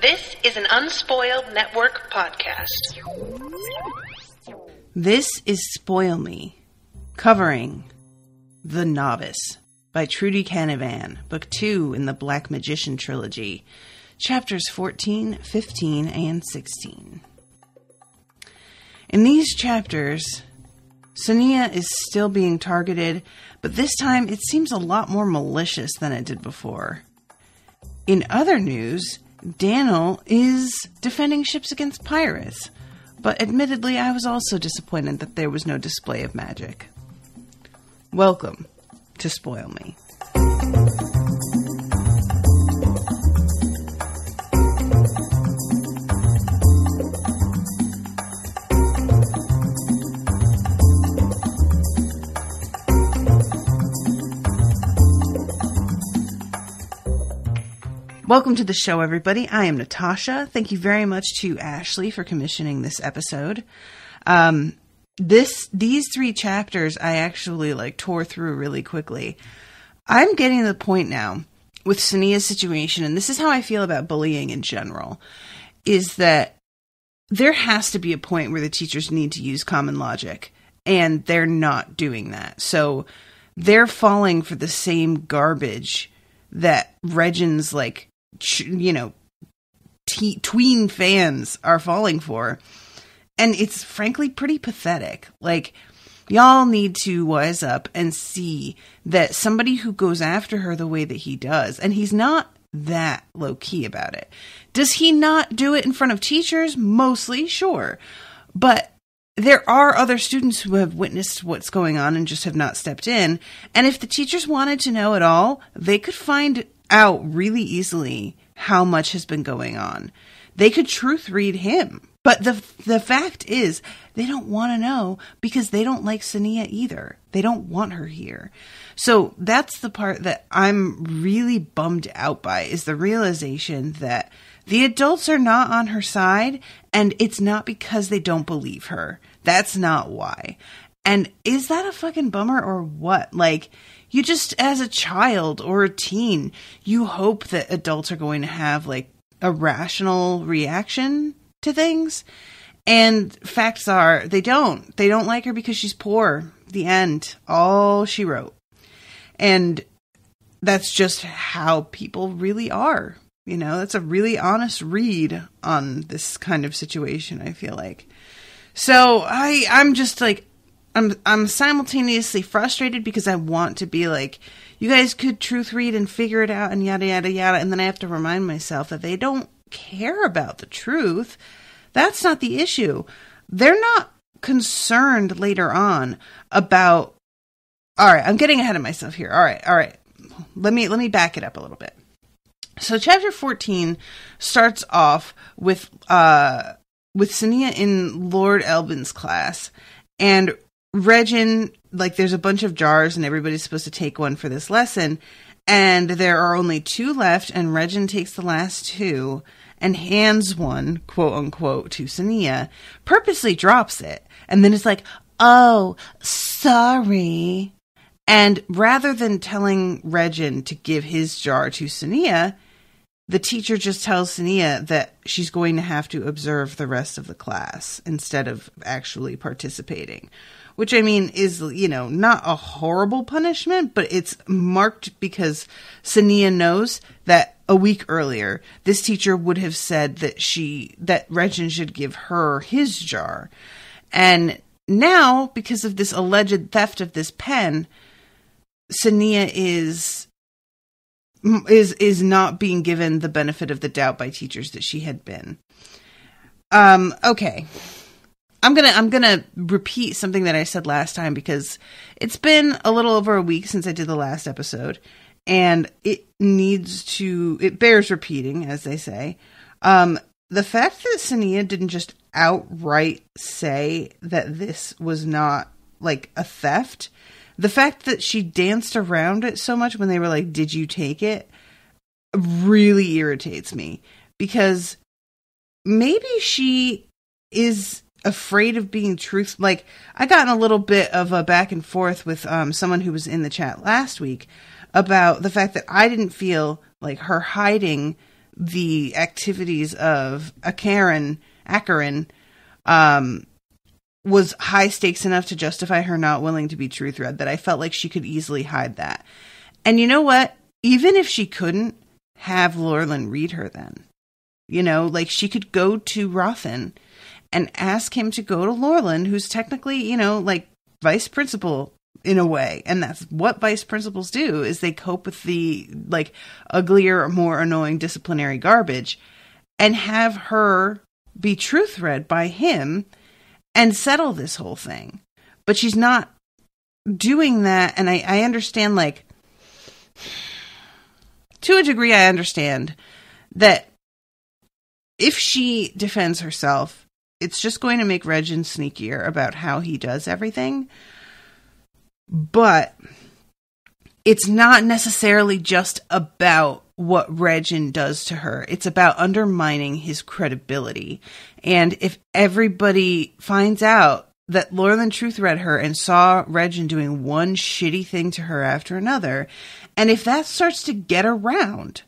This is an Unspoiled Network podcast. This is Spoil Me, covering The Novice by Trudy Canavan, Book 2 in the Black Magician Trilogy, Chapters 14, 15, and 16. In these chapters, Sonea is still being targeted, but this time it seems a lot more malicious than it did before. In other news, Dannyl is defending ships against pirates, but admittedly I was also disappointed that there was no display of magic. Welcome to Spoil Me. Welcome to the show, everybody. I am Natasha. Thank you very much to Ashleigh for commissioning this episode. These three chapters I actually tore through really quickly. I'm getting to the point now with Sonea's situation, and this is how I feel about bullying in general, is that there has to be a point where the teachers need to use common logic, and they're not doing that. So they're falling for the same garbage that Regin's tween fans are falling for. And it's frankly pretty pathetic. Y'all need to wise up and see that somebody who goes after her the way that he does, and he's not that low-key about it. Does he not do it in front of teachers? Mostly, sure. But there are other students who have witnessed what's going on and just have not stepped in. And if the teachers wanted to know at all, they could find out really easily how much has been going on. They could truth read him. But the fact is, they don't want to know because they don't like Sonea either. They don't want her here. So that's the part that I'm really bummed out by, is the realization that the adults are not on her side, and it's not because they don't believe her. That's not why. And is that a fucking bummer or what? You just, as a child or a teen, you hope that adults are going to have a rational reaction to things. And facts are, they don't. They don't like her because she's poor. The end. All she wrote. And that's just how people really are. That's a really honest read on this kind of situation, I feel like. So I'm just I'm simultaneously frustrated because I want to be you guys could truth read and figure it out and yada, yada, yada. And then I have to remind myself that they don't care about the truth. That's not the issue. They're not concerned later on about, all right, I'm getting ahead of myself here. All right. Let me back it up a little bit. So chapter 14 starts off with Sonea in Lord Elbin's class, and Regin, there's a bunch of jars and everybody's supposed to take one for this lesson, and there are only two left, and Regin takes the last two and hands one, quote unquote, to Sonea, purposely drops it, and then it's oh, sorry. And rather than telling Regin to give his jar to Sonea, the teacher just tells Sonea that she's going to have to observe the rest of the class instead of actually participating. Which, is, not a horrible punishment, but it's marked because Sonea knows that a week earlier, this teacher would have said that Regin should give her his jar. And now, because of this alleged theft of this pen, Sonea is not being given the benefit of the doubt by teachers that she had been. Okay. I'm gonna repeat something that I said last time because it's been a little over a week since I did the last episode, and it bears repeating, as they say. The fact that Sonea didn't just outright say that this was not a theft, the fact that she danced around it so much when they were did you take it, really irritates me, because maybe she is afraid of being I got in a little bit of a back and forth with someone who was in the chat last week about the fact that I didn't feel like her hiding the activities of Acheron, was high stakes enough to justify her not willing to be truth read, that I felt like she could easily hide that. And you know what? Even if she couldn't, have Lorlan read her then. You know, like she could go to Rothan and ask him to go to Lorlan, who's technically, you know, like vice principal in a way. And that's what vice principals do, is they cope with the like uglier or more annoying disciplinary garbage, and have her be truth read by him and settle this whole thing. But she's not doing that. And I understand, like, to a degree, I understand that if she defends herself, it's just going to make Regin sneakier about how he does everything. But it's not necessarily just about what Regin does to her. It's about undermining his credibility. And if everybody finds out that Lorlan truth read her and saw Regin doing one shitty thing to her after another, and if that starts to get around,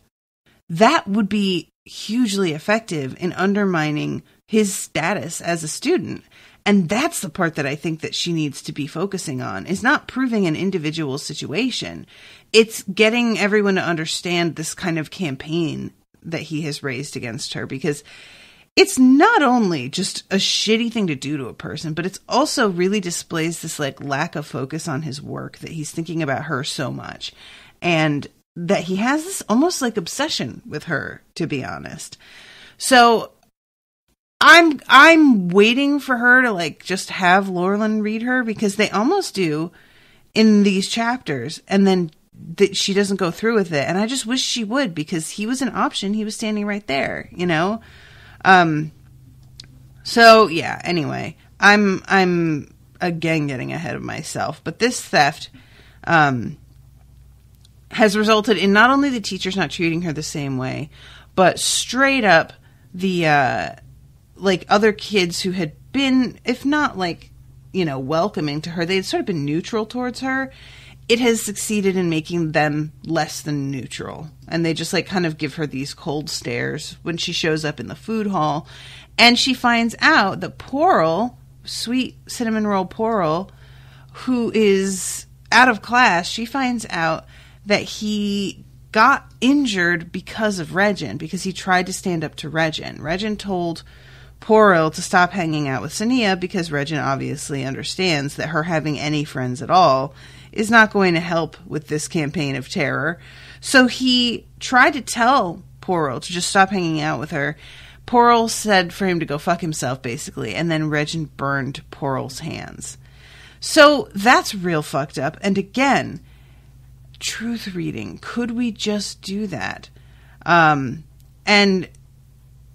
that would be hugely effective in undermining his status as a student. And that's the part that I think that she needs to be focusing on, is not proving an individual situation. It's getting everyone to understand this kind of campaign that he has raised against her, because it's not only just a shitty thing to do to a person, but it's also really displays this like lack of focus on his work, that he's thinking about her so much, and that he has this almost like obsession with her, to be honest. So I'm waiting for her to like just have Lorlan read her, because they almost do in these chapters, and then she doesn't go through with it. And I just wish she would, because he was an option. He was standing right there, you know? So yeah, anyway, I'm again getting ahead of myself, but this theft, has resulted in not only the teachers not treating her the same way, but straight up the, like other kids who had been, if not like, you know, welcoming to her, they had sort of been neutral towards her. It has succeeded in making them less than neutral. And they just like kind of give her these cold stares when she shows up in the food hall. And she finds out that Porl, sweet cinnamon roll Porl, who is out of class, she finds out that he got injured because of Regin, because he tried to stand up to Regin. Regin told Porl to stop hanging out with Sonea, because Regin obviously understands that her having any friends at all is not going to help with this campaign of terror. So he tried to tell Porl to just stop hanging out with her. Porl said for him to go fuck himself, basically, and then Regin burned Porl's hands. So that's real fucked up. And again, truth reading. Could we just do that? And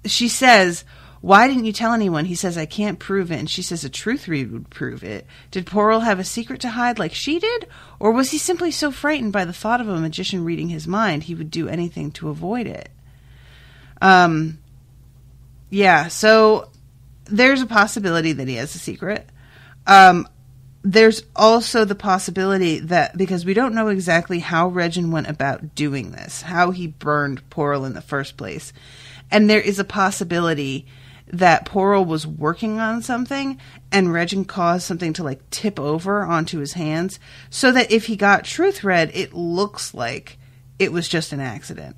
she says, why didn't you tell anyone? He says, I can't prove it. And she says, a truth read would prove it. Did Porl have a secret to hide like she did? Or was he simply so frightened by the thought of a magician reading his mind, he would do anything to avoid it? Yeah, so there's a possibility that he has a secret. There's also the possibility that, because we don't know exactly how Regin went about doing this, how he burned Porl in the first place. And there is a possibility that Porl was working on something and Regin caused something to like tip over onto his hands, so that if he got truth read, it looks like it was just an accident.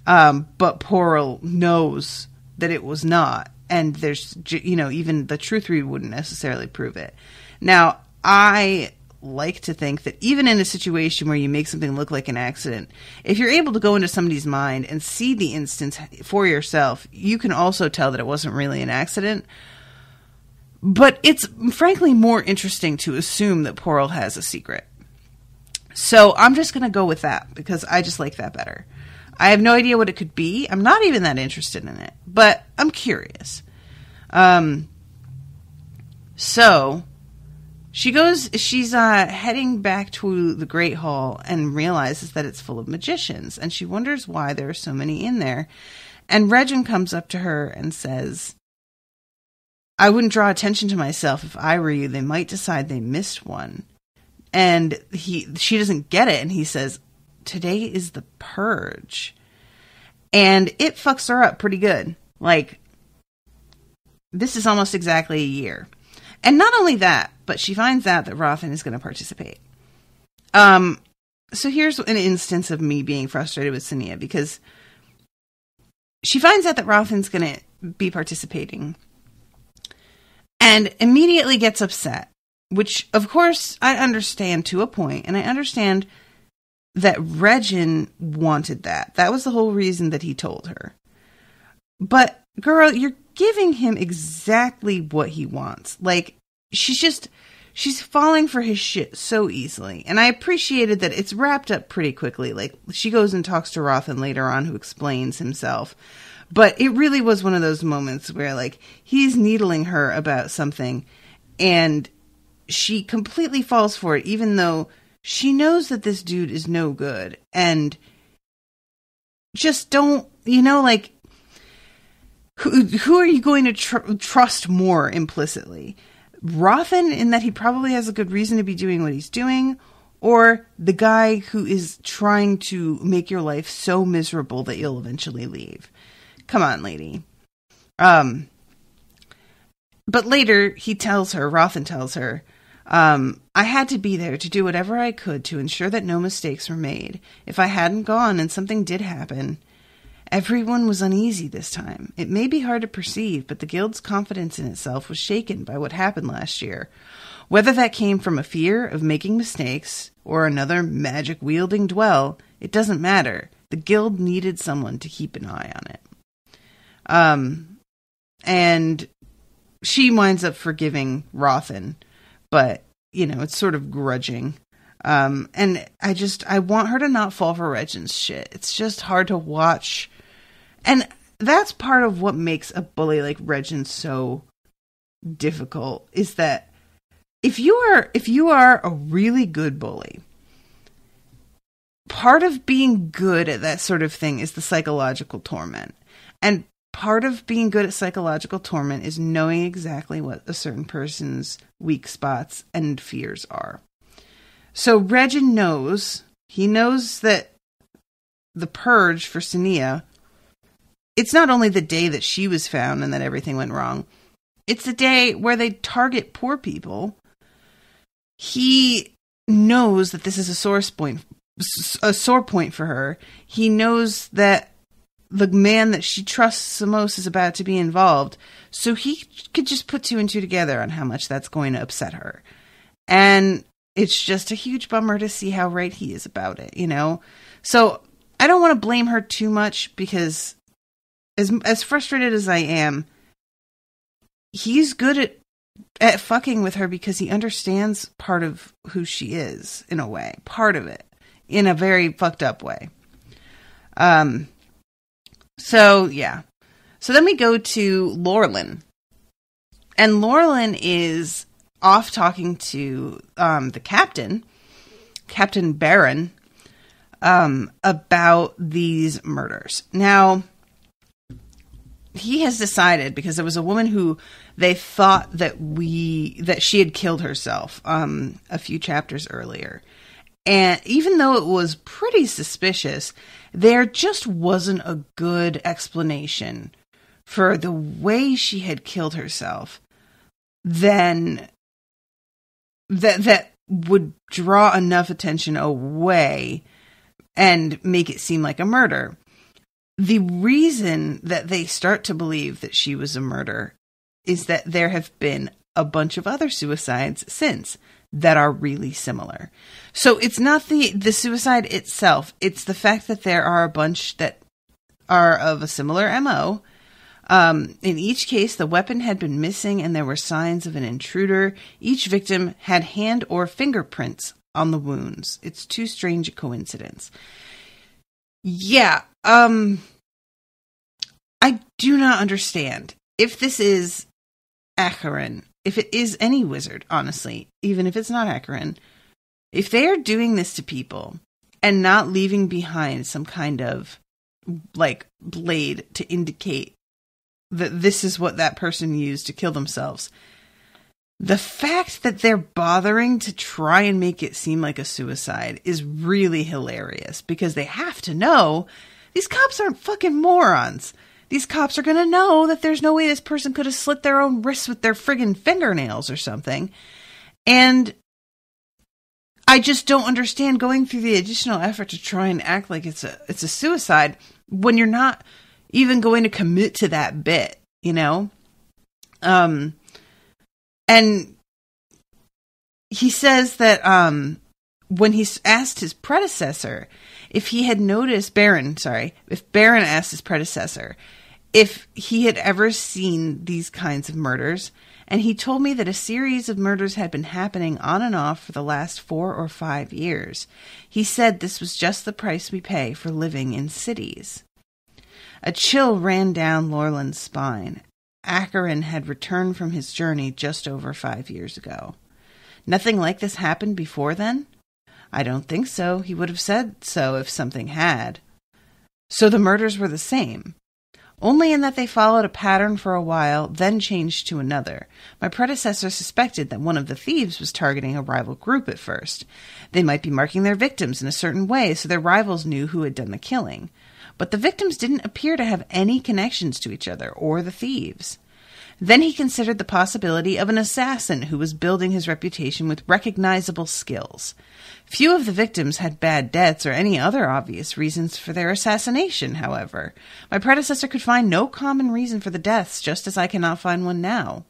But Porl knows that it was not. And there's, you know, even the truth read wouldn't necessarily prove it. Now, I like to think that even in a situation where you make something look like an accident, if you're able to go into somebody's mind and see the instance for yourself, you can also tell that it wasn't really an accident. But it's frankly more interesting to assume that Porl has a secret. So I'm just going to go with that, because I just like that better. I have no idea what it could be. I'm not even that interested in it, but I'm curious. So she's heading back to the Great Hall and realizes that it's full of magicians, and she wonders why there are so many in there. And Regin comes up to her and says, I wouldn't draw attention to myself if I were you. They might decide they missed one. And she doesn't get it, and he says, today is the purge. And it fucks her up pretty good. Like, this is almost exactly a year. And not only that, but she finds out that Rothan is going to participate. So here's an instance of me being frustrated with Sonea, because she finds out that Rothan's going to be participating and immediately gets upset, which, of course, I understand to a point, and I understand that Regin wanted that. That was the whole reason that he told her. But, girl, you're giving him exactly what he wants. Like, she's falling for his shit so easily. And I appreciated that it's wrapped up pretty quickly. Like, she goes and talks to Rothan later on, who explains himself. But it really was one of those moments where, like, he's needling her about something, and she completely falls for it, even though she knows that this dude is no good. And just don't, like, who are you going to trust more implicitly? Rothan, in that he probably has a good reason to be doing what he's doing, or the guy who is trying to make your life so miserable that you'll eventually leave? Come on, lady. But later, Rothan tells her, I had to be there to do whatever I could to ensure that no mistakes were made. If I hadn't gone and something did happen, everyone was uneasy this time. It may be hard to perceive, but the guild's confidence in itself was shaken by what happened last year. Whether that came from a fear of making mistakes or another magic-wielding dwell, it doesn't matter. The guild needed someone to keep an eye on it. And she winds up forgiving Rothan, but, it's sort of grudging. And I want her to not fall for Regin's shit. It's just hard to watch. And that's part of what makes a bully like Regin so difficult, is that if you are a really good bully, part of being good at that sort of thing is the psychological torment. And part of being good at psychological torment is knowing exactly what a certain person's weak spots and fears are. So Regin knows that the purge for Sonea, it's not only the day that she was found and that everything went wrong, it's the day where they target poor people. He knows that this is a sore point for her. He knows that the man that she trusts the most is about to be involved, so he could just put two and two together on how much that's going to upset her. And it's just a huge bummer to see how right he is about it, So I don't want to blame her too much, because as frustrated as I am, he's good at fucking with her because he understands part of who she is, in a way. Part of it. In a very fucked up way. So, yeah. So then we go to Laurelin. And Laurelin is off talking to the captain, Captain Baron, about these murders. Now, he has decided, because there was a woman who they thought that she had killed herself a few chapters earlier. And even though it was pretty suspicious, there just wasn't a good explanation for the way she had killed herself then that would draw enough attention away and make it seem like a murder. The reason that they start to believe that she was a murder is that there have been a bunch of other suicides since that are really similar. So it's not the suicide itself. It's the fact that there are a bunch that are of a similar MO. In each case, the weapon had been missing and there were signs of an intruder. Each victim had hand or fingerprints on the wounds. It's too strange a coincidence. Yeah, I do not understand. If this is Acheron, if it is any wizard, honestly, even if it's not Acheron, if they are doing this to people and not leaving behind some kind of, like, blade to indicate that this is what that person used to kill themselves, the fact that they're bothering to try and make it seem like a suicide is really hilarious, because they have to know These cops aren't fucking morons. These cops are going to know that there's no way this person could have slit their own wrists with their friggin' fingernails or something. And I just don't understand going through the additional effort to try and act like it's a suicide when you're not even going to commit to that bit, you know? And he says that when he asked his predecessor if he had noticed, if Baron asked his predecessor if he had ever seen these kinds of murders, and he told me that a series of murders had been happening on and off for the last 4 or 5 years. He said this was just the price we pay for living in cities. A chill ran down Lorland's spine. Acheron had returned from his journey just over 5 years ago. Nothing like this happened before then? I don't think so. He would have said so if something had. So the murders were the same, only in that they followed a pattern for a while, then changed to another. My predecessor suspected that one of the thieves was targeting a rival group at first. They might be marking their victims in a certain way so their rivals knew who had done the killing. But the victims didn't appear to have any connections to each other or the thieves. Then he considered the possibility of an assassin who was building his reputation with recognizable skills. Few of the victims had bad debts or any other obvious reasons for their assassination, however. My predecessor could find no common reason for the deaths, just as I cannot find one now.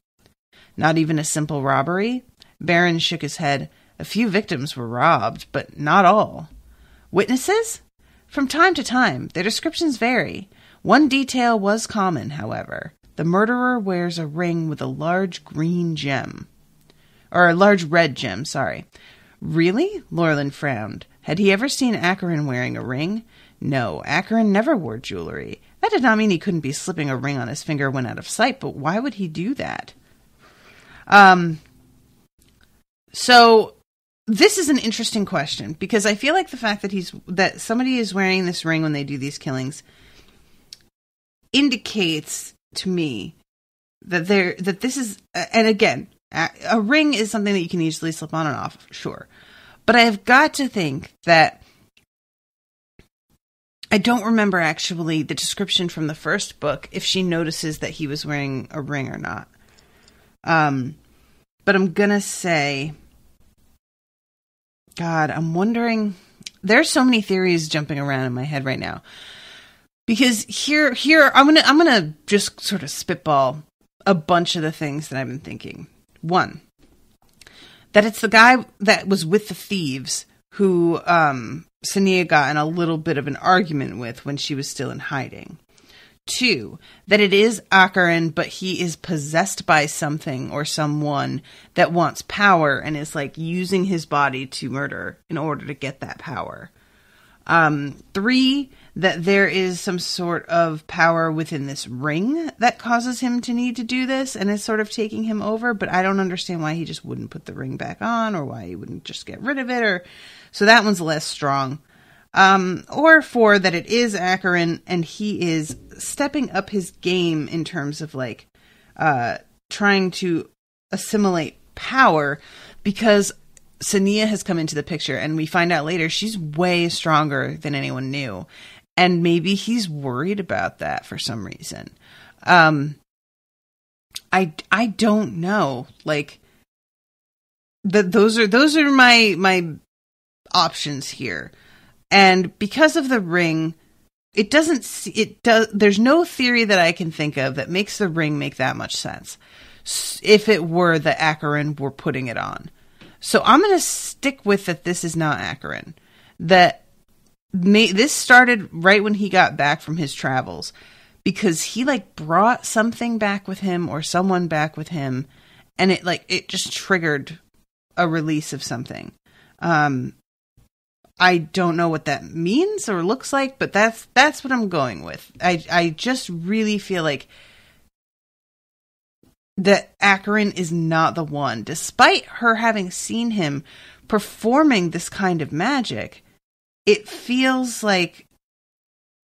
Not even a simple robbery? Baron shook his head. A few victims were robbed, but not all. Witnesses? From time to time, their descriptions vary. One detail was common, however. The murderer wears a ring with a large green gem. Or a large red gem, sorry. Really? Lorland frowned. Had he ever seen Acheron wearing a ring? No, Acheron never wore jewelry. That did not mean he couldn't be slipping a ring on his finger when out of sight, but why would he do that? So this is an interesting question, because I feel like the fact that somebody is wearing this ring when they do these killings indicates to me that this is, and again, a ring is something that you can easily slip on and off, sure. But I have got to think that I don't remember actually the description from the first book if she notices that he was wearing a ring or not. But I'm gonna say, God, I'm wondering. There's so many theories jumping around in my head right now. Because here I'm gonna just sort of spitball a bunch of the things that I've been thinking. One, that it's the guy that was with the thieves who Sonea got in a little bit of an argument with when she was still in hiding. Two, that it is Acheron, but he is possessed by something or someone that wants power and is like using his body to murder in order to get that power. Three, that there is some sort of power within this ring that causes him to need to do this and is sort of taking him over, but I don't understand why he just wouldn't put the ring back on or why he wouldn't just get rid of it, so that one's less strong. Or four, that it is Acheron and he is stepping up his game in terms of like trying to assimilate power, because Sonea has come into the picture and we find out later she's way stronger than anyone knew. And maybe he's worried about that for some reason. I don't know. Like those are my options here. And because of the ring, there's no theory that I can think of that makes the ring make that much sense. If it were that Acheron were putting it on. So I'm going to stick with that this is not Acheron. This started right when he got back from his travels, because he like brought something back with him or someone back with him, and it just triggered a release of something. I don't know what that means or looks like, but that's what I'm going with. I just really feel like that Acheron is not the one, despite her having seen him performing this kind of magic. It feels like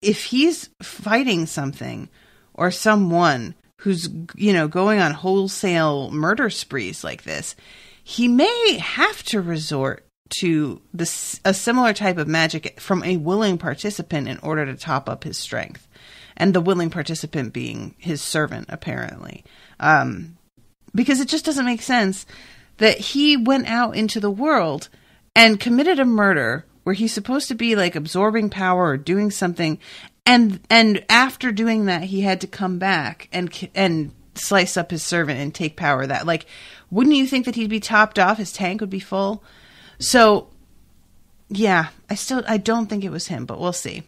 if he's fighting something or someone who's, going on wholesale murder sprees like this, he may have to resort to a similar type of magic from a willing participant in order to top up his strength. And the willing participant being his servant, apparently. Because it just doesn't make sense that he went out into the world and committed a murder where he's supposed to be like absorbing power or doing something. And after doing that, he had to come back and slice up his servant and take power of that. Like, wouldn't you think that he'd be topped off? His tank would be full. So, yeah, I don't think it was him, but we'll see.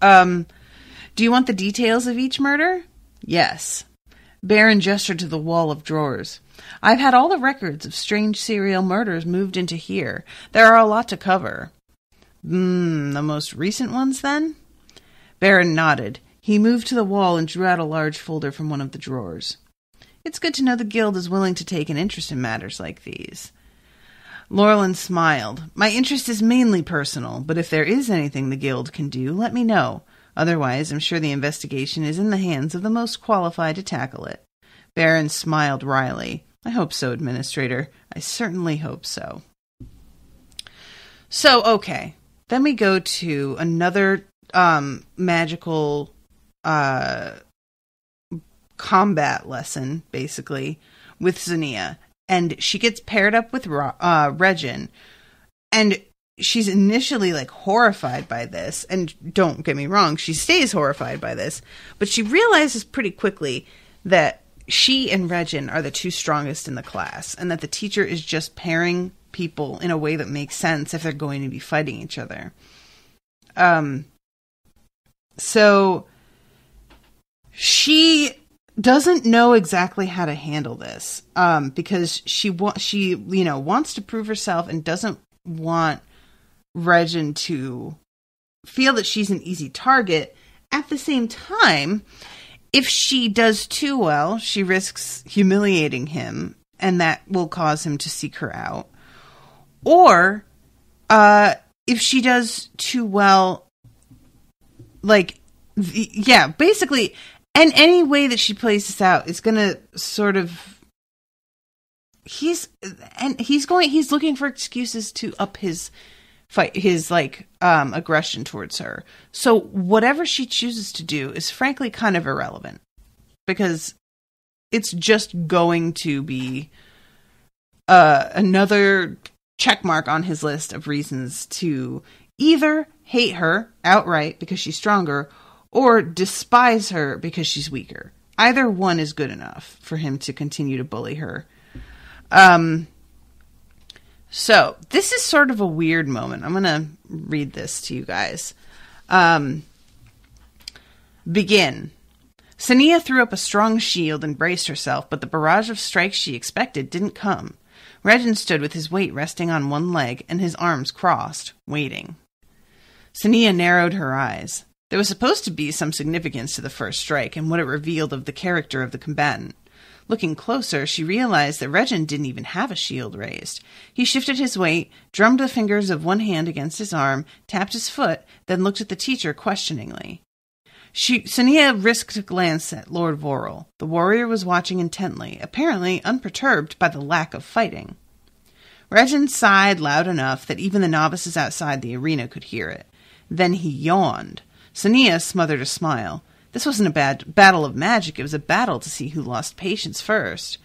Do you want the details of each murder? Yes. Baron gestured to the wall of drawers. I've had all the records of strange serial murders moved into here. There are a lot to cover. The most recent ones, then? Baron nodded. He moved to the wall and drew out a large folder from one of the drawers. It's good to know the guild is willing to take an interest in matters like these. Laurelin smiled. My interest is mainly personal, but if there is anything the guild can do, let me know. Otherwise, I'm sure the investigation is in the hands of the most qualified to tackle it. Baron smiled wryly. I hope so, Administrator. I certainly hope so. So, okay. Then we go to another magical combat lesson, basically, with Sonea. And she gets paired up with Regin. And she's initially, like, horrified by this. And don't get me wrong, she stays horrified by this. But she realizes pretty quickly that she and Regin are the two strongest in the class. And that the teacher is just pairing people in a way that makes sense if they're going to be fighting each other. So she doesn't know exactly how to handle this, because she wants to prove herself and doesn't want Regin to feel that she's an easy target. At the same time, if she does too well, she risks humiliating him, and that will cause him to seek her out. Or, if she does too well, basically, and any way that she plays this out is going to sort of, he's looking for excuses to up his fight, his aggression towards her. So whatever she chooses to do is frankly kind of irrelevant, because it's just going to be another check mark on his list of reasons to either hate her outright because she's stronger, or despise her because she's weaker. Either one is good enough for him to continue to bully her. So, this is sort of a weird moment. I'm going to read this to you guys. Begin. Sonea threw up a strong shield and braced herself, but the barrage of strikes she expected didn't come. Regin stood with his weight resting on one leg and his arms crossed, waiting. Sonea narrowed her eyes. There was supposed to be some significance to the first strike and what it revealed of the character of the combatant. Looking closer, she realized that Regin didn't even have a shield raised. He shifted his weight, drummed the fingers of one hand against his arm, tapped his foot, then looked at the teacher questioningly. Sonea risked a glance at Lord Vorel. The warrior was watching intently, apparently unperturbed by the lack of fighting. Regin sighed loud enough that even the novices outside the arena could hear it. Then he yawned. Sonea smothered a smile. This wasn't a bad battle of magic, it was a battle to see who lost patience first.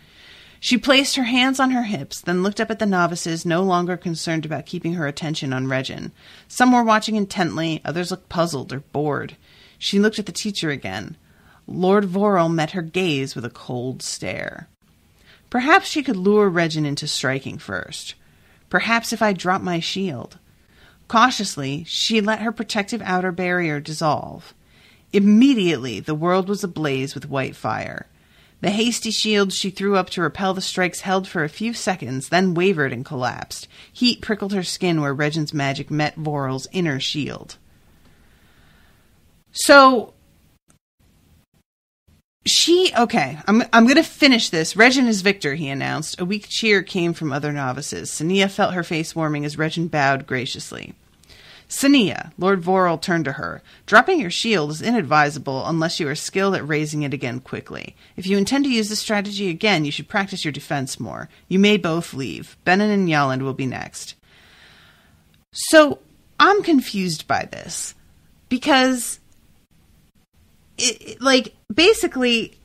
She placed her hands on her hips, then looked up at the novices, no longer concerned about keeping her attention on Regin. Some were watching intently, others looked puzzled or bored. She looked at the teacher again. Lord Vorel met her gaze with a cold stare. Perhaps she could lure Regin into striking first. Perhaps if I drop my shield. Cautiously, she let her protective outer barrier dissolve. Immediately, the world was ablaze with white fire. The hasty shield she threw up to repel the strikes held for a few seconds, then wavered and collapsed. Heat prickled her skin where Regin's magic met Vorel's inner shield. So, I'm going to finish this. Regin is victor, he announced. A weak cheer came from other novices. Sonea felt her face warming as Regin bowed graciously. Sonea, Lord Vorel turned to her. Dropping your shield is inadvisable unless you are skilled at raising it again quickly. If you intend to use this strategy again, you should practice your defense more. You may both leave. Benin and Yalland will be next. So I'm confused by this because basically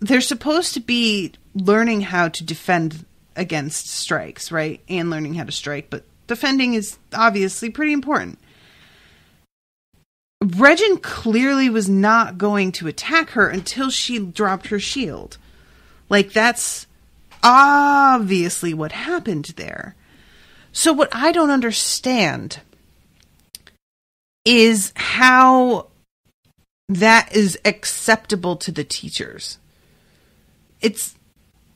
they're supposed to be learning how to defend against strikes, right? And learning how to strike, but defending is obviously pretty important. Regin clearly was not going to attack her until she dropped her shield. That's obviously what happened there. So what I don't understand is how that is acceptable to the teachers.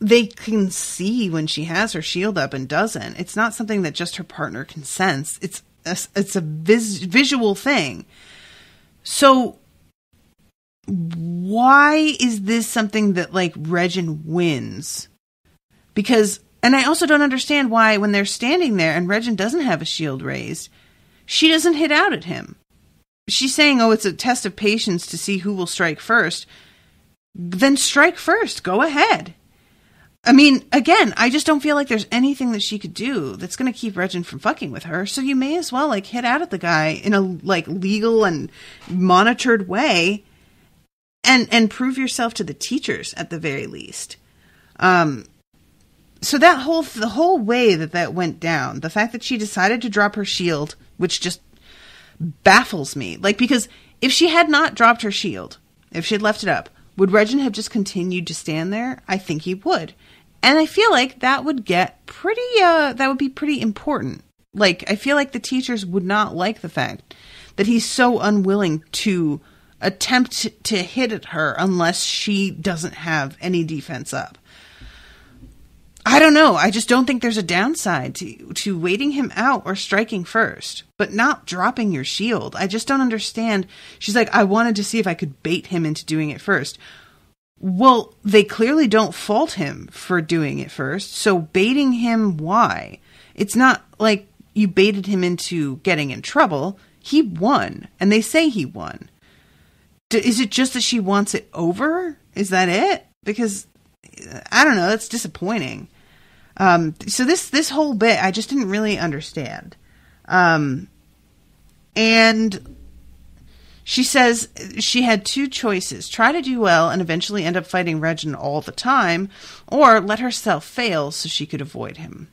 They can see when she has her shield up and doesn't. It's not something that just her partner can sense. It's a visual thing. So why is this something that Regin wins? Because, and I also don't understand why when they're standing there and Regin doesn't have a shield raised, she doesn't hit out at him. She's saying, oh, it's a test of patience to see who will strike first. Then strike first. Go ahead. I mean, again, I just don't feel like there's anything that she could do that's going to keep Regin from fucking with her. So you may as well hit out at the guy in a legal and monitored way and prove yourself to the teachers at the very least. So the whole way that went down, the fact that she decided to drop her shield, which just baffles me. Because if she had not dropped her shield, if she had left it up, would Regin have just continued to stand there? I think he would. And I feel like that would get that would be pretty important. I feel like the teachers would not like the fact that he's so unwilling to attempt to hit at her unless she doesn't have any defense up. I don't know. I just don't think there's a downside to waiting him out or striking first, but not dropping your shield. I just don't understand. She's like, I wanted to see if I could bait him into doing it first. Well, they clearly don't fault him for doing it first. So baiting him, why? It's not like you baited him into getting in trouble. He won, and they say he won. Is it just that she wants it over? Is that it? Because, I don't know, that's disappointing. So this whole bit, I just didn't really understand. And she says she had two choices: try to do well and eventually end up fighting Regin all the time, or let herself fail so she could avoid him.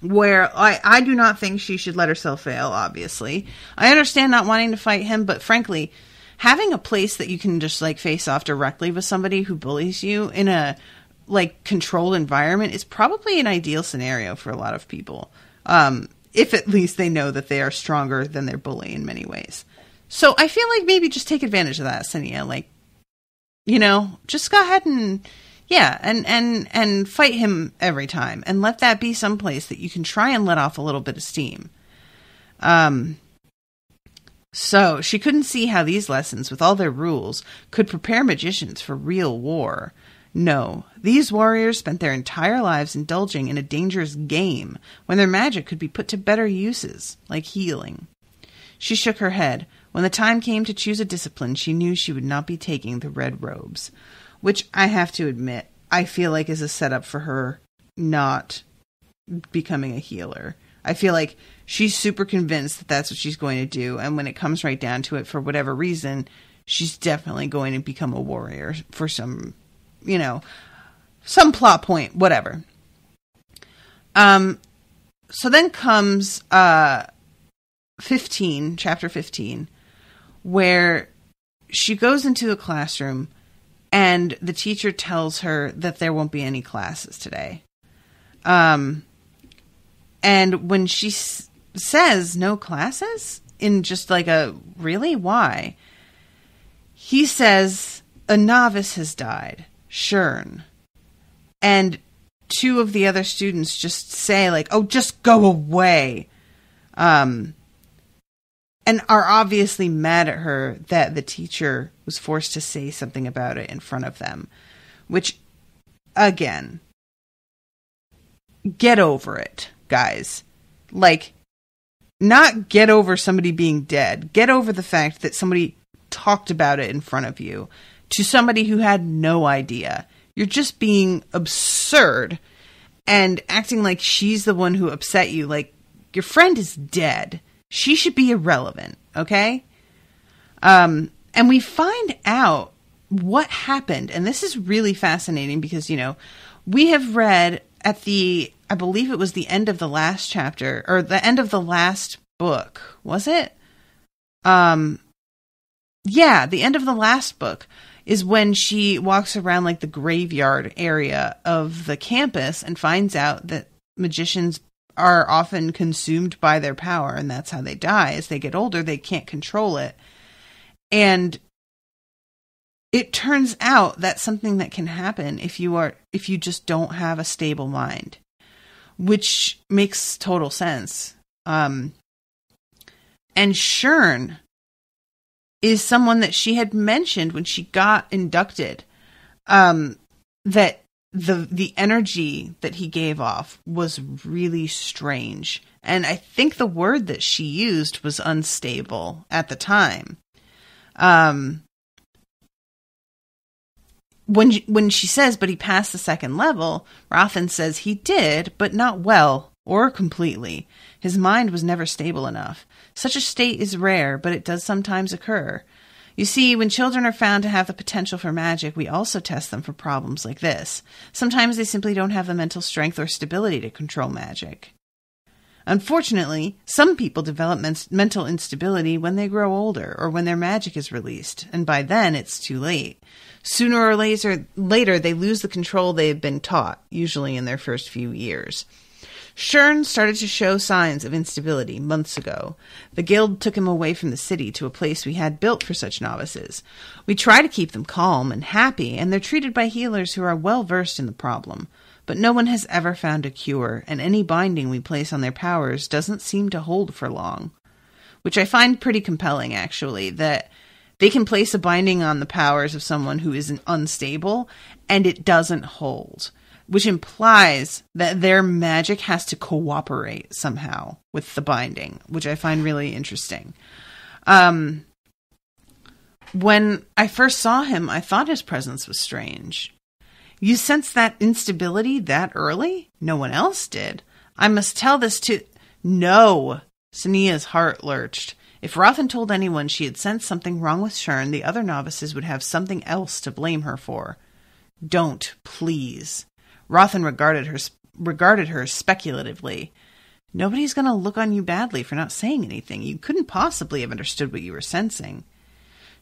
Where I do not think she should let herself fail, obviously. I understand not wanting to fight him, but frankly, having a place that you can just face off directly with somebody who bullies you in a controlled environment is probably an ideal scenario for a lot of people. If at least they know that they are stronger than their bully in many ways. So I feel like maybe just take advantage of that, Sonea. Just go ahead and, and fight him every time. And let that be someplace that you can try and let off a little bit of steam. So she couldn't see how these lessons, with all their rules, could prepare magicians for real war. No, these warriors spent their entire lives indulging in a dangerous game when their magic could be put to better uses, like healing. She shook her head. When the time came to choose a discipline, she knew she would not be taking the red robes, which I have to admit, I feel like is a setup for her not becoming a healer. I feel like she's super convinced that that's what she's going to do, and when it comes right down to it, for whatever reason, she's definitely going to become a warrior for some, some plot point, whatever. So then comes chapter 15, where she goes into a classroom and the teacher tells her that there won't be any classes today. And when she says no classes, in just really? Why? He says, a novice has died, Shern. And two of the other students just say oh, just go away. And are obviously mad at her that the teacher was forced to say something about it in front of them. Which, again, get over it, guys. Not get over somebody being dead. Get over the fact that somebody talked about it in front of you to somebody who had no idea. You're just being absurd and acting like she's the one who upset you. Your friend is dead. she should be irrelevant, okay? And we find out what happened, and this is really fascinating because, we have read at I believe it was the end of the last chapter, or the end of the last book, was it? The end of the last book is when she walks around like the graveyard area of the campus and finds out that magicians are often consumed by their power, and that's how they die. As they get older, they can't control it. And it turns out that's something that can happen if you just don't have a stable mind, which makes total sense. And Shern is someone that she had mentioned when she got inducted, that the energy that he gave off was really strange. And I think the word that she used was unstable at the time. When she says, but he passed the second level, Rothan says he did, but not well or completely. His mind was never stable enough. Such a state is rare, but it does sometimes occur. You see, when children are found to have the potential for magic, we also test them for problems like this. Sometimes they simply don't have the mental strength or stability to control magic. Unfortunately, some people develop mental instability when they grow older or when their magic is released, and by then it's too late. Sooner or later, they lose the control they have been taught, usually in their first few years. Shern started to show signs of instability months ago. The guild took him away from the city to a place we had built for such novices. We try to keep them calm and happy, and they're treated by healers who are well versed in the problem. But no one has ever found a cure, and any binding we place on their powers doesn't seem to hold for long. Which I find pretty compelling, actually, that they can place a binding on the powers of someone who is unstable, and it doesn't hold. Which implies that their magic has to cooperate somehow with the binding, which I find really interesting. When I first saw him, I thought his presence was strange. You sense that instability that early? No one else did. I must tell this to... No! Sonea's heart lurched. If Rothan told anyone she had sensed something wrong with Shern, the other novices would have something else to blame her for. Don't, please. Rothan regarded her speculatively. Nobody's going to look on you badly for not saying anything. You couldn't possibly have understood what you were sensing.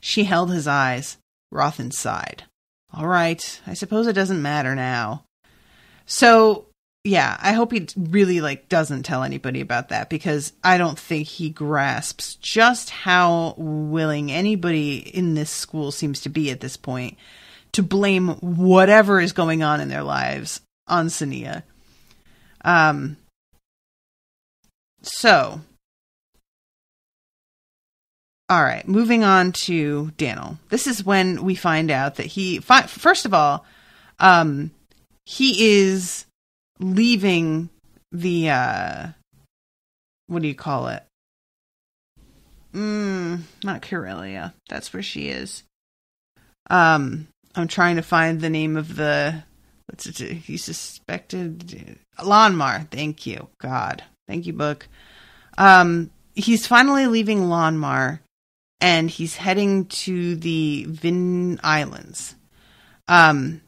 She held his eyes. Rothan sighed. All right, I suppose it doesn't matter now. So, yeah, I hope he really, doesn't tell anybody about that, because I don't think he grasps just how willing anybody in this school seems to be at this point to blame whatever is going on in their lives on Sonea. So, all right, moving on to Dannyl. This is when we find out that first of all, he is leaving the, what do you call it? Not Corellia. That's where she is. I'm trying to find the name of he suspected, Lawnmar. Thank you. God. Thank you, book. He's finally leaving Lawnmar, and he's heading to the Vin Islands. And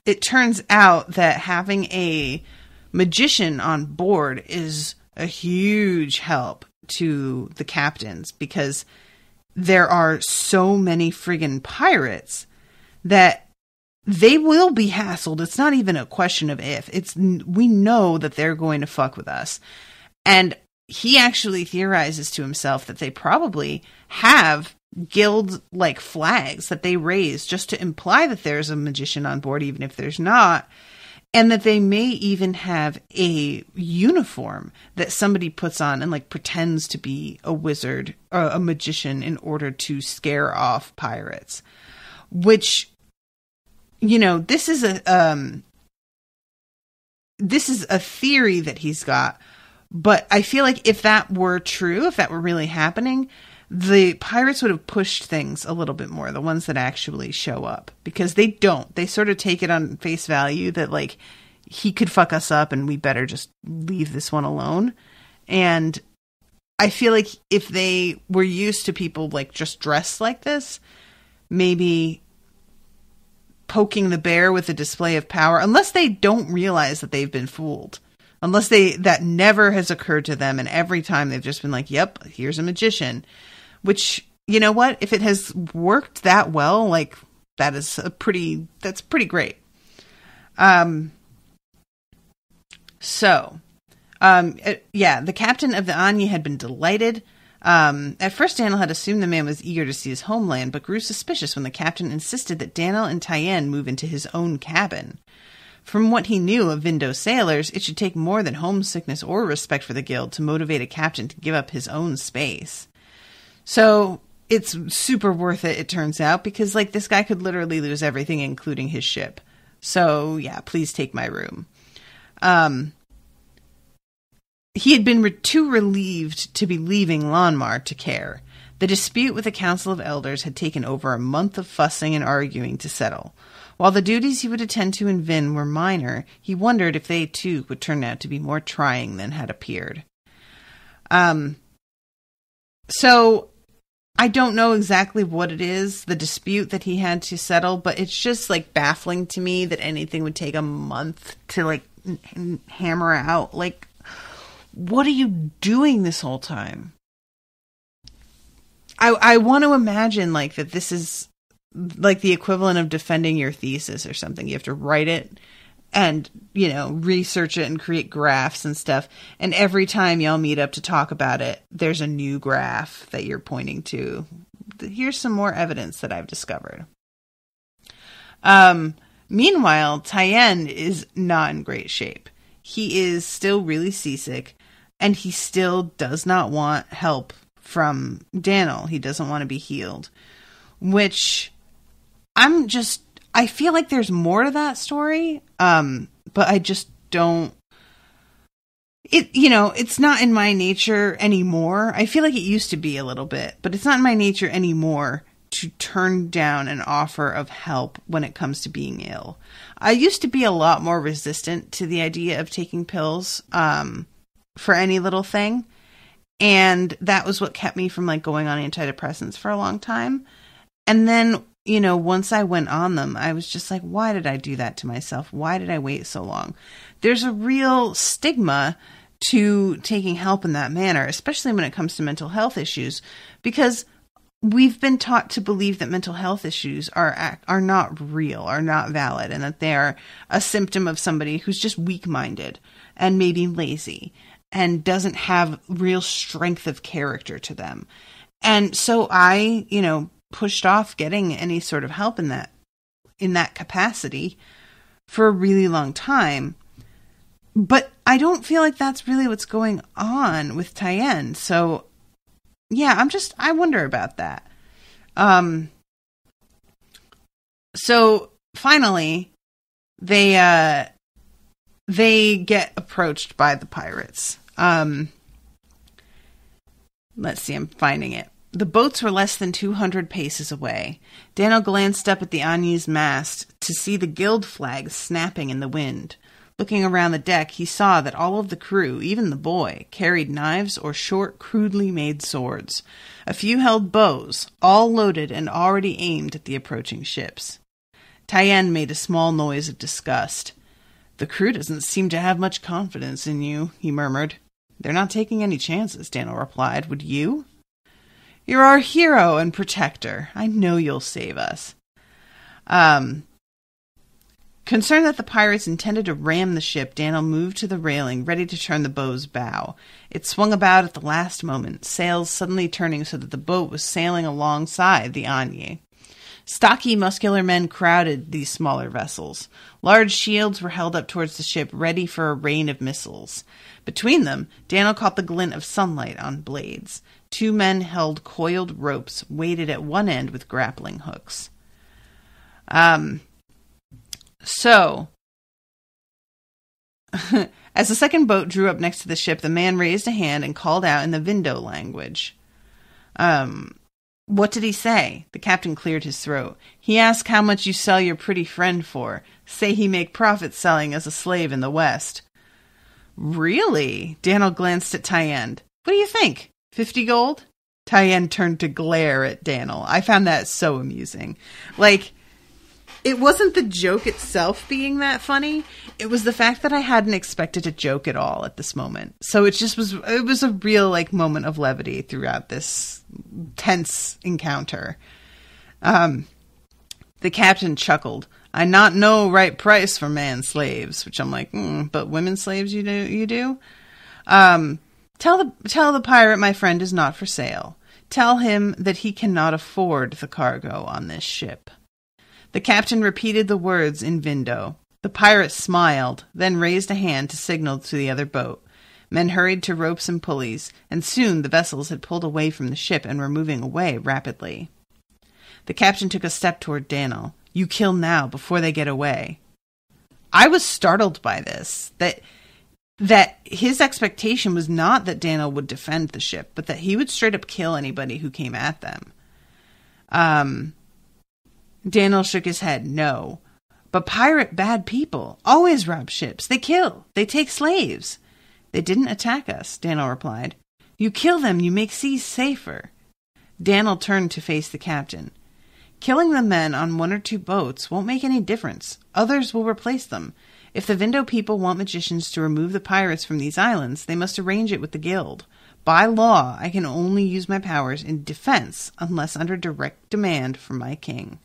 it turns out that having a magician on board is a huge help to the captains, because there are so many friggin' pirates that they will be hassled. It's not even a question of if. We know that they're going to fuck with us. And he actually theorizes to himself that they probably have guild-like flags that they raise just to imply that there's a magician on board, even if there's not. And that they may even have a uniform that somebody puts on and pretends to be a wizard or a magician in order to scare off pirates. Which, this is a theory that he's got. But I feel like if that were true, if that were really happening, the pirates would have pushed things a little bit more, the ones that actually show up, because they don't. They sort of take it on face value that he could fuck us up and we better just leave this one alone. And I feel like if they were used to people like just dressed like this, maybe poking the bear with a display of power, unless they don't realize that they've been fooled, unless that never has occurred to them, and every time they've just been like, yep, here's a magician, which, you know what, if it has worked that well, like that's pretty great. The captain of the Anya had been delighted. At first, Dannyl had assumed the man was eager to see his homeland, but grew suspicious when the captain insisted that Dannyl and Tyann move into his own cabin. From what he knew of Vindo sailors, it should take more than homesickness or respect for the guild to motivate a captain to give up his own space. So it's super worth it, it turns out, because like this guy could literally lose everything, including his ship. So yeah, please take my room. He had been too relieved to be leaving Lonmar to care. The dispute with the Council of Elders had taken over a month of fussing and arguing to settle. While the duties he would attend to in Vin were minor, he wondered if they too would turn out to be more trying than had appeared. So I don't know exactly what it is, the dispute that he had to settle, but it's just like baffling to me that anything would take a month to like hammer out. Like, what are you doing this whole time? I want to imagine like that this is like the equivalent of defending your thesis or something. You have to write it and, you know, research it and create graphs and stuff. And every time y'all meet up to talk about it, there's a new graph that you're pointing to. Here's some more evidence that I've discovered. Meanwhile, Tyann is not in great shape. He is still really seasick. And he still does not want help from Dannyl. He doesn't want to be healed. Which, I feel like there's more to that story. But I just don't... It's not in my nature anymore. I feel like it used to be a little bit. But it's not in my nature anymore to turn down an offer of help when it comes to being ill. I used to be a lot more resistant to the idea of taking pills, for any little thing. And that was what kept me from like going on antidepressants for a long time. And then, once I went on them, I was just like, why did I do that to myself? Why did I wait so long? There's a real stigma to taking help in that manner, especially when it comes to mental health issues, because we've been taught to believe that mental health issues are not real, are not valid, and that they are a symptom of somebody who's just weak-minded and maybe lazy and doesn't have real strength of character to them. And so I, pushed off getting any sort of help in that capacity for a really long time. But I don't feel like that's really what's going on with Tyann. So yeah, I wonder about that. So finally they get approached by the pirates. Let's see, I'm finding it. The boats were less than 200 paces away. Dannyl glanced up at the Anya's mast to see the guild flag snapping in the wind. Looking around the deck, he saw that all of the crew, even the boy, carried knives or short, crudely made swords. A few held bows, all loaded and already aimed at the approaching ships. Tyann made a small noise of disgust. "The crew doesn't seem to have much confidence in you," he murmured. "They're not taking any chances," Dannyl replied. "Would you?" "You're our hero and protector. I know you'll save us." Concerned that the pirates intended to ram the ship, Dannyl moved to the railing, ready to turn the bow's bow. It swung about at the last moment, sails suddenly turning so that the boat was sailing alongside the Anya. Stocky, muscular men crowded these smaller vessels. Large shields were held up towards the ship, ready for a rain of missiles. Between them, Dannyl caught the glint of sunlight on blades. Two men held coiled ropes, weighted at one end with grappling hooks. So, as the second boat drew up next to the ship, the man raised a hand and called out in the Vindo language. What did he say? The captain cleared his throat. He asked how much you sell your pretty friend for. Say he make profit selling as a slave in the West. Really? Dannyl glanced at Tyann. What do you think? 50 gold? Tyann turned to glare at Dannyl. I found that so amusing. Like, it wasn't the joke itself being that funny. It was the fact that I hadn't expected a joke at all at this moment. So it was a real, like, moment of levity throughout this tense encounter. The captain chuckled. I not know right price for man slaves, which I'm like, but women slaves you do? Tell the pirate my friend is not for sale. Tell him that he cannot afford the cargo on this ship. The captain repeated the words in Vindo. The pirate smiled, then raised a hand to signal to the other boat. Men hurried to ropes and pulleys, and soon the vessels had pulled away from the ship and were moving away rapidly. The captain took a step toward Dannyl. You kill now, before they get away. I was startled by this, that his expectation was not that Dannyl would defend the ship, but that he would straight up kill anybody who came at them. Dannyl shook his head. No. But pirate bad people always rob ships. They kill. They take slaves. They didn't attack us, Dannyl replied. You kill them, you make seas safer. Dannyl turned to face the captain. Killing the men on 1 or 2 boats won't make any difference. Others will replace them. If the Vindo people want magicians to remove the pirates from these islands, they must arrange it with the guild. By law, I can only use my powers in defense unless under direct demand from my king.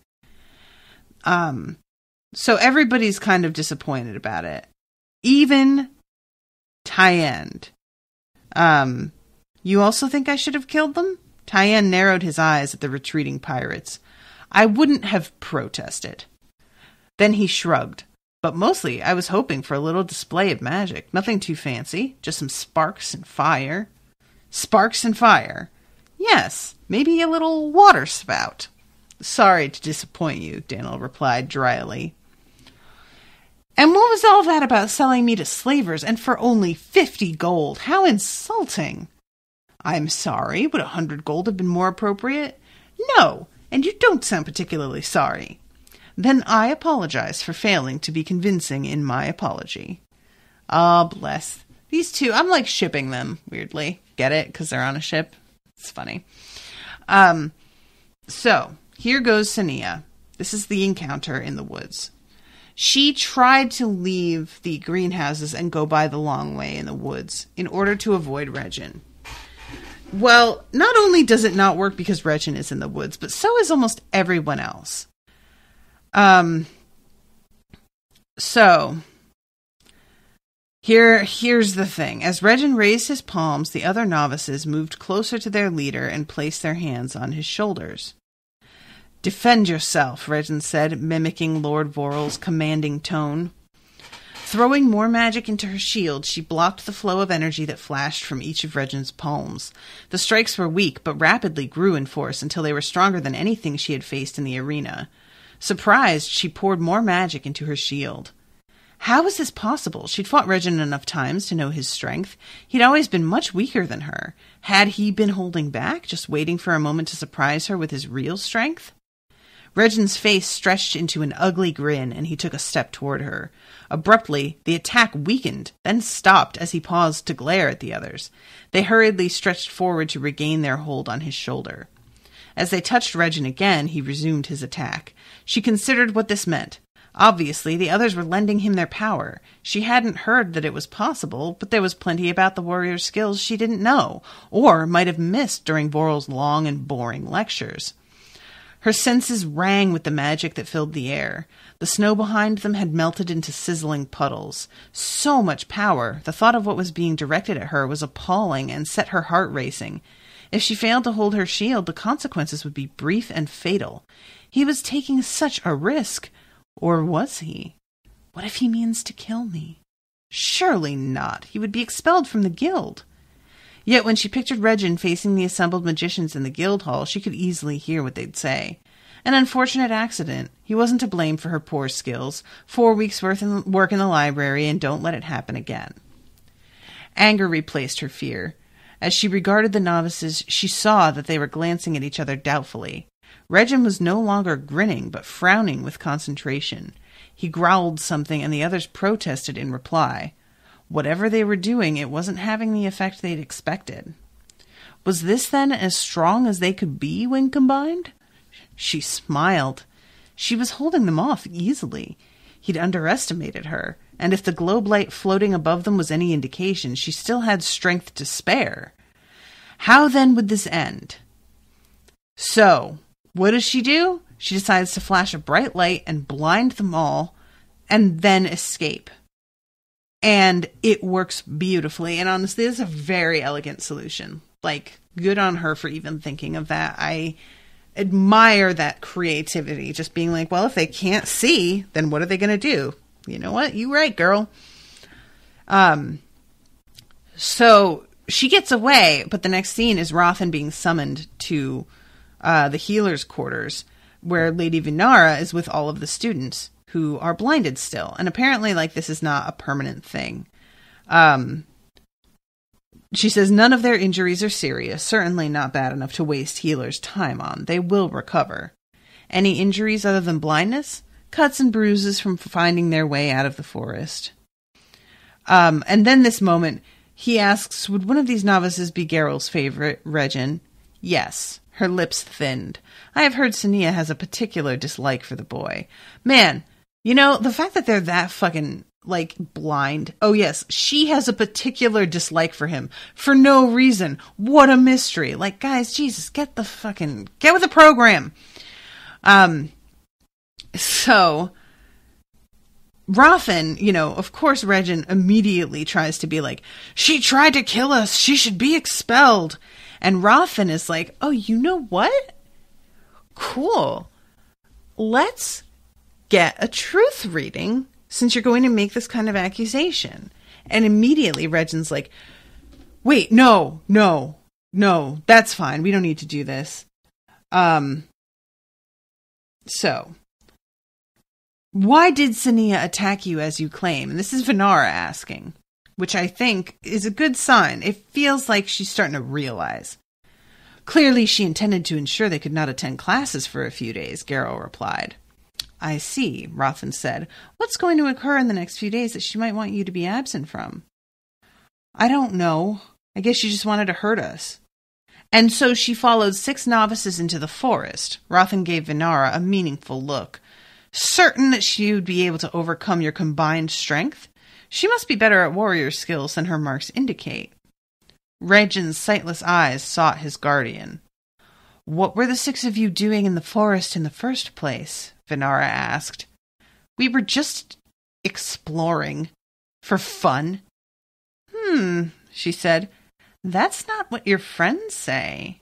So everybody's kind of disappointed about it. Even Tyann. You also think I should have killed them? Tyann narrowed his eyes at the retreating pirates. I wouldn't have protested. Then he shrugged. But mostly, I was hoping for a little display of magic. Nothing too fancy. Just some sparks and fire. Sparks and fire? Yes, maybe a little water spout. Sorry to disappoint you, Dannyl replied dryly. And what was all that about selling me to slavers and for only 50 gold? How insulting! I'm sorry. Would 100 gold have been more appropriate? No, and you don't sound particularly sorry. Then I apologize for failing to be convincing in my apology. Ah, bless. These two, I'm like shipping them, weirdly. Get it? Because they're on a ship? It's funny. So, here goes Sonea. This is the encounter in the woods. She tried to leave the greenhouses and go by the long way in the woods in order to avoid Regin. Well, not only does it not work because Regin is in the woods, but so is almost everyone else. So here's the thing. As Regin raised his palms, the other novices moved closer to their leader and placed their hands on his shoulders. Defend yourself, Regin said, mimicking Lord Voral's commanding tone. Throwing more magic into her shield, she blocked the flow of energy that flashed from each of Regin's palms. The strikes were weak, but rapidly grew in force until they were stronger than anything she had faced in the arena. Surprised, she poured more magic into her shield. How was this possible? She'd fought Regin enough times to know his strength. He'd always been much weaker than her. Had he been holding back, just waiting for a moment to surprise her with his real strength? Regin's face stretched into an ugly grin, and he took a step toward her. Abruptly, the attack weakened, then stopped as he paused to glare at the others. They hurriedly stretched forward to regain their hold on his shoulder. As they touched Regin again, he resumed his attack. She considered what this meant. Obviously, the others were lending him their power. She hadn't heard that it was possible, but there was plenty about the warrior's skills she didn't know, or might have missed during Voral's long and boring lectures. Her senses rang with the magic that filled the air. The snow behind them had melted into sizzling puddles. So much power, the thought of what was being directed at her was appalling and set her heart racing. If she failed to hold her shield, the consequences would be brief and fatal. He was taking such a risk. Or was he? What if he means to kill me? Surely not. He would be expelled from the guild. Yet when she pictured Regin facing the assembled magicians in the guild hall, she could easily hear what they'd say. An unfortunate accident. He wasn't to blame for her poor skills. 4 weeks' work in the library, and don't let it happen again. Anger replaced her fear. As she regarded the novices, she saw that they were glancing at each other doubtfully. Regin was no longer grinning, but frowning with concentration. He growled something, and the others protested in reply. Whatever they were doing, it wasn't having the effect they'd expected. Was this, then, as strong as they could be when combined? She smiled. She was holding them off easily. He'd underestimated her, and if the globe light floating above them was any indication, she still had strength to spare. How, then, would this end? So, what does she do? She decides to flash a bright light and blind them all, and then escape. And it works beautifully, and honestly, it's a very elegant solution. Like, good on her for even thinking of that. I admire that creativity, just being like, well, if they can't see, then what are they going to do? You know what? You right, girl. So she gets away, but the next scene is Rothan being summoned to the healer's quarters, where Lady Vinara is with all of the students who are blinded still. And apparently, like, this is not a permanent thing. She says none of their injuries are serious, certainly not bad enough to waste healers' time on. They will recover. Any injuries other than blindness? Cuts and bruises from finding their way out of the forest. And then this moment, he asks, would one of these novices be Geralt's favorite, Regin? Yes. Her lips thinned. I have heard Sonea has a particular dislike for the boy. Man, you know, the fact that they're that fucking, like, blind. Oh, yes, she has a particular dislike for him. For no reason. What a mystery. Like, guys, Jesus, get with the program. So, Rothan, you know, of course, Regin immediately tries to be like, she tried to kill us. She should be expelled. And Rothan is like, oh, you know what? Cool. Let's get a truth reading since you're going to make this kind of accusation. And immediately Regin's like, wait, no, that's fine. We don't need to do this. So, why did Sonea attack you as you claim? And this is Vinara asking, which I think is a good sign. It feels like she's starting to realize. Clearly, she intended to ensure they could not attend classes for a few days, Geralt replied. I see, Rothan said. What's going to occur in the next few days that she might want you to be absent from? I don't know. I guess she just wanted to hurt us. And so she followed 6 novices into the forest. Rothan gave Vinara a meaningful look. Certain that she would be able to overcome your combined strength? She must be better at warrior skills than her marks indicate. Regin's sightless eyes sought his guardian. What were the 6 of you doing in the forest in the first place? Vinara asked. We were just exploring. For fun. She said. That's not what your friends say.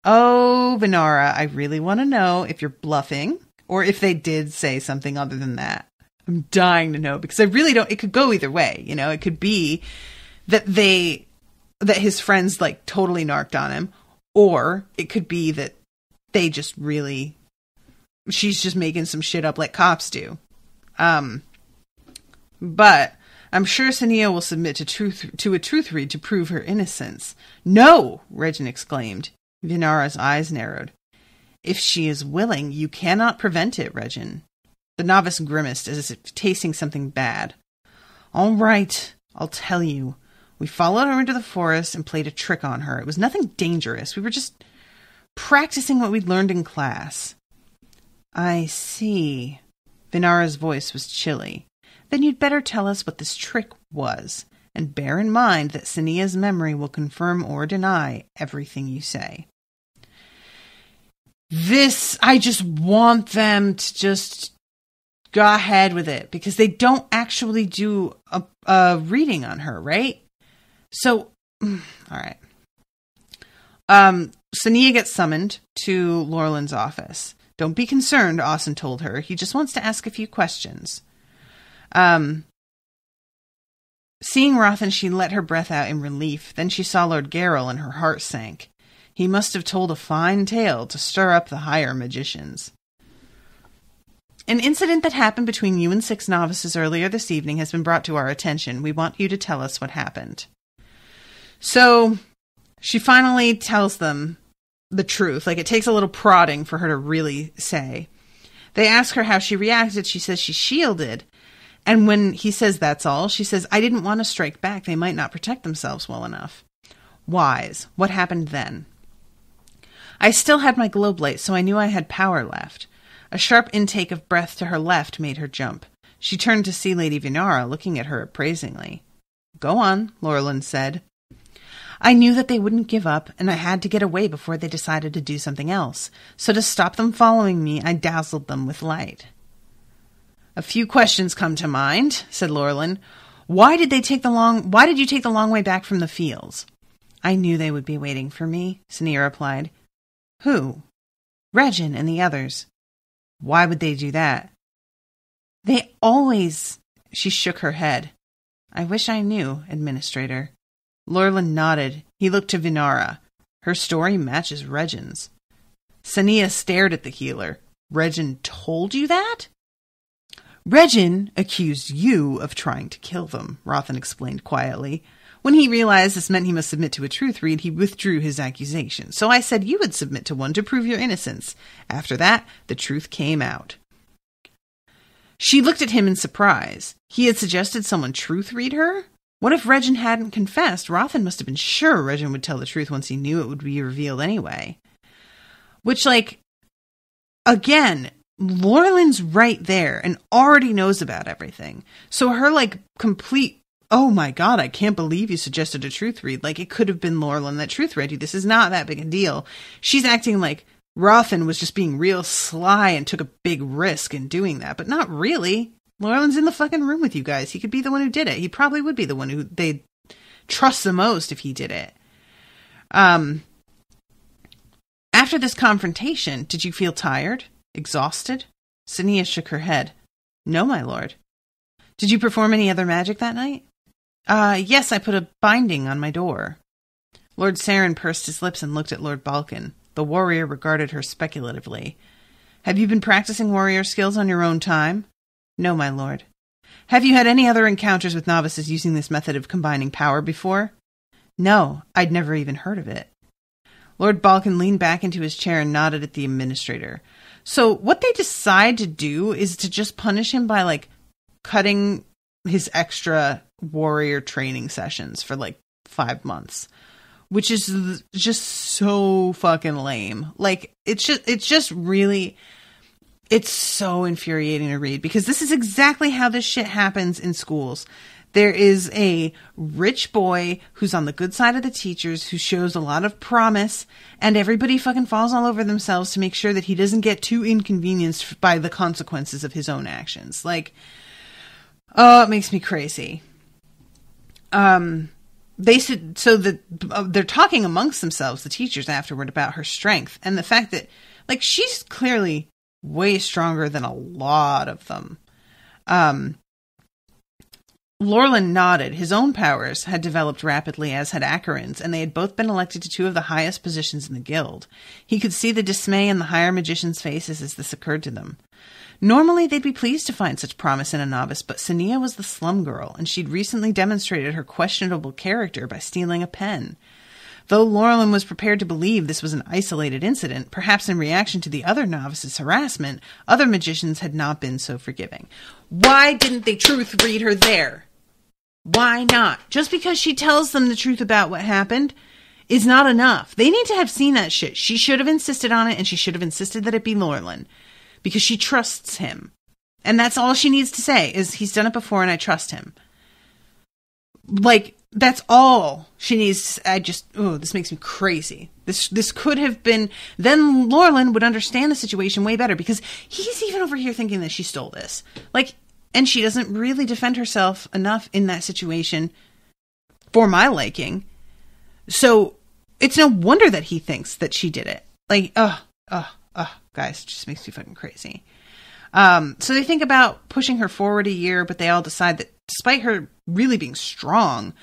Oh, Vinara, I really want to know if you're bluffing, or if they did say something other than that. I'm dying to know, because I really don't, it could go either way, you know, it could be that his friends, like, totally narked on him, or it could be that they just really, she's just making some shit up like cops do. But I'm sure Sonea will submit to a truth read to prove her innocence. No, Regin exclaimed. Vinara's eyes narrowed. If she is willing, you cannot prevent it, Regin. The novice grimaced as if tasting something bad. All right, I'll tell you. We followed her into the forest and played a trick on her. It was nothing dangerous. We were just practicing what we'd learned in class. I see. Vinara's voice was chilly. Then you'd better tell us what this trick was, and bear in mind that Sonea's memory will confirm or deny everything you say. I just want them to just go ahead with it, because they don't actually do a reading on her, right? So, all right. Sonea gets summoned to Laurelyn's office. Don't be concerned, Austin told her. He just wants to ask a few questions. Seeing Rothan, she let her breath out in relief. Then she saw Lord Geralt and her heart sank. He must have told a fine tale to stir up the higher magicians. An incident that happened between you and 6 novices earlier this evening has been brought to our attention. We want you to tell us what happened. So, She finally tells them the truth. Like, it takes a little prodding for her to really say. They ask her how she reacted. She says she shielded. And when he says that's all, she says, I didn't want to strike back. They might not protect themselves well enough. Wise. What happened then? I still had my globe light, so I knew I had power left. A sharp intake of breath to her left made her jump. She turned to see Lady Vinara, looking at her appraisingly. Go on, Laurelin said. I knew that they wouldn't give up, and I had to get away before they decided to do something else. So to stop them following me, I dazzled them with light. A few questions come to mind, said Laurelin. Why did you take the long way back from the fields? I knew they would be waiting for me, Sonea replied. Who? Regin and the others. Why would they do that? They always... She shook her head. I wish I knew, Administrator. Laurelin nodded. He looked to Vinara. Her story matches Regin's. Sonea stared at the healer. Regin told you that? Regin accused you of trying to kill them, Rothan explained quietly. When he realized this meant he must submit to a truth read, he withdrew his accusation. So I said you would submit to one to prove your innocence. After that, the truth came out. She looked at him in surprise. He had suggested someone truth read her? What if Regin hadn't confessed? Rothan must have been sure Regin would tell the truth once he knew it would be revealed anyway. Which, again, Laurelin's right there and already knows about everything. So her, complete, oh my god, I can't believe you suggested a truth read. It could have been Laurelin that truth read you. This is not that big a deal. She's acting like Rothan was just being real sly and took a big risk in doing that. But not really. Laurelin's in the fucking room with you guys. He could be the one who did it. He probably would be the one who they'd trust the most if he did it. After this confrontation, did you feel tired? Exhausted? Sonea shook her head. No, my lord. Did you perform any other magic that night? Yes, I put a binding on my door. Lord Saren pursed his lips and looked at Lord Balkan. The warrior regarded her speculatively. Have you been practicing warrior skills on your own time? No, my lord. Have you had any other encounters with novices using this method of combining power before? No, I'd never even heard of it. Lord Balkan leaned back into his chair and nodded at the administrator. So what they decide to do is to just punish him by, cutting his extra warrior training sessions for, 5 months. Which is just so fucking lame. It's so infuriating to read because this is exactly how this shit happens in schools. There is a rich boy who's on the good side of the teachers who shows a lot of promise, and everybody fucking falls all over themselves to make sure that he doesn't get too inconvenienced by the consequences of his own actions. It makes me crazy. They said so that they're talking amongst themselves, the teachers, afterward about her strength and the fact that, she's clearly way stronger than a lot of them. Laurelin nodded. His own powers had developed rapidly, as had Acheron's, and they had both been elected to 2 of the highest positions in the guild. He could see the dismay in the higher magicians' faces as this occurred to them. Normally, they'd be pleased to find such promise in a novice, but Sonea was the slum girl, and she'd recently demonstrated her questionable character by stealing a pen. Though Laurelin was prepared to believe this was an isolated incident, perhaps in reaction to the other novices' harassment, other magicians had not been so forgiving. Why didn't they truth read her there? Why not? Just because she tells them the truth about what happened is not enough. They need to have seen that shit. She should have insisted on it, and she should have insisted that it be Laurelin. Because she trusts him. And that's all she needs to say, is he's done it before and I trust him. That's all she needs. This makes me crazy. This could have been, then Laurelin would understand the situation way better because he's even over here thinking that she stole this. And she doesn't really defend herself enough in that situation for my liking. So it's no wonder that he thinks that she did it. Guys, it just makes me fucking crazy. So they think about pushing her forward a year, but they all decide that despite her really being strong,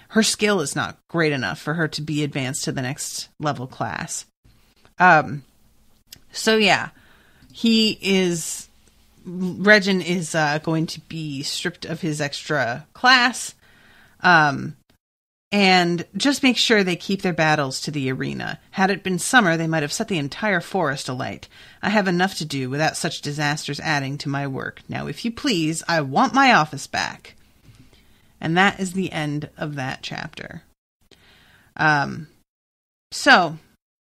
her skill is not great enough for her to be advanced to the next level class. Regin is going to be stripped of his extra class. And just make sure they keep their battles to the arena. Had it been summer, they might have set the entire forest alight. I have enough to do without such disasters adding to my work. Now, if you please, I want my office back. And that is the end of that chapter. So,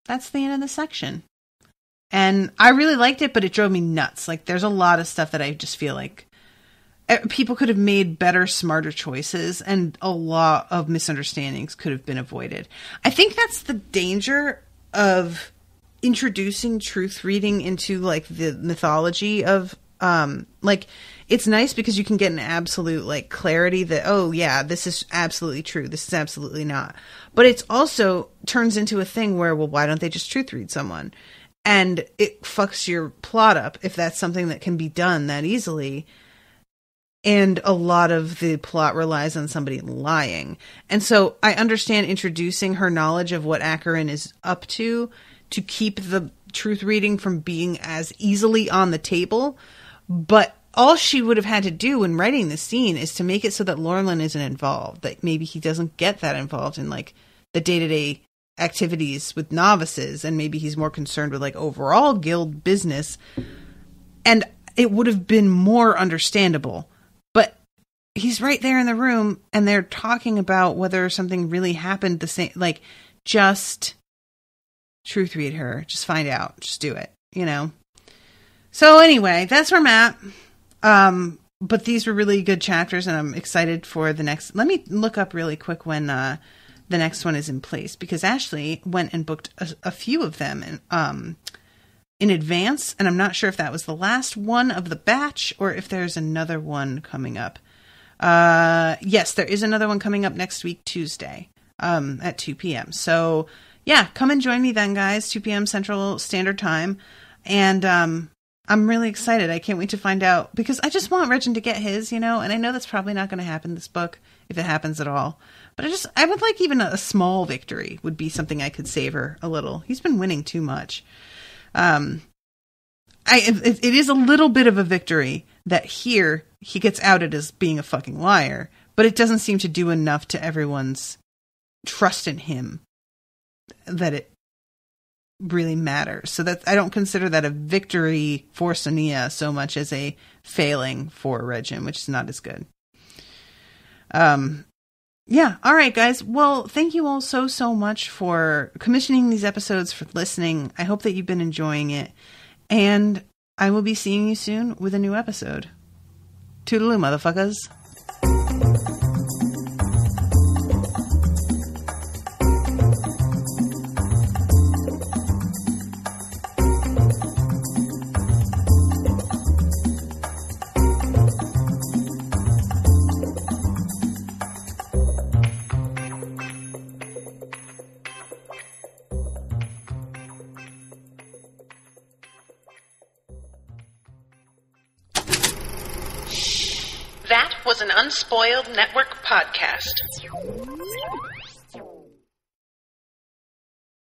that's the end of the section. And I really liked it, but it drove me nuts. Like, there's a lot of stuff that I just feel like people could have made better, smarter choices, and a lot of misunderstandings could have been avoided. I think that's the danger of introducing truth reading into, like, the mythology of, like, it's nice because you can get an absolute, like, clarity that, oh, yeah, this is absolutely true. This is absolutely not. But it's also turns into a thing where, well, why don't they just truth read someone? And it fucks your plot up if that's something that can be done that easily. And a lot of the plot relies on somebody lying. And so I understand introducing her knowledge of what Acheron is up to keep the truth reading from being as easily on the table. But all she would have had to do when writing the scene is to make it so that Lorelin isn't involved. That maybe he doesn't get that involved in, like, the day-to-day activities with novices. And maybe he's more concerned with, like, overall guild business. And it would have been more understandable. But he's right there in the room, and they're talking about whether something really happened the same. Like, just truth read her. Just find out. Just do it, you know? So anyway, that's where I'm at. But these were really good chapters, and I'm excited for the next. Let me look up really quick when the next one is in place, because Ashleigh went and booked a few of them in advance, and I'm not sure if that was the last one of the batch or if there's another one coming up. Yes, there is another one coming up next week, Tuesday, at 2 p.m. So, yeah, come and join me then, guys, 2 p.m. Central Standard Time. And I'm really excited. I can't wait to find out, because I just want Regin to get his, you know, and I know that's probably not going to happen this book, if it happens at all. But I would like even a small victory would be something I could savor a little. He's been winning too much. It is a little bit of a victory that here he gets outed as being a fucking liar, but it doesn't seem to do enough to everyone's trust in him that it really matters. So that I don't consider that a victory for Sonea so much as a failing for Regin, which is not as good. Yeah. All right, guys. Well, thank you all so much for commissioning these episodes, for listening. I hope that you've been enjoying it. And I will be seeing you soon with a new episode. Toodaloo, motherfuckers. That was an Unspoiled Network podcast.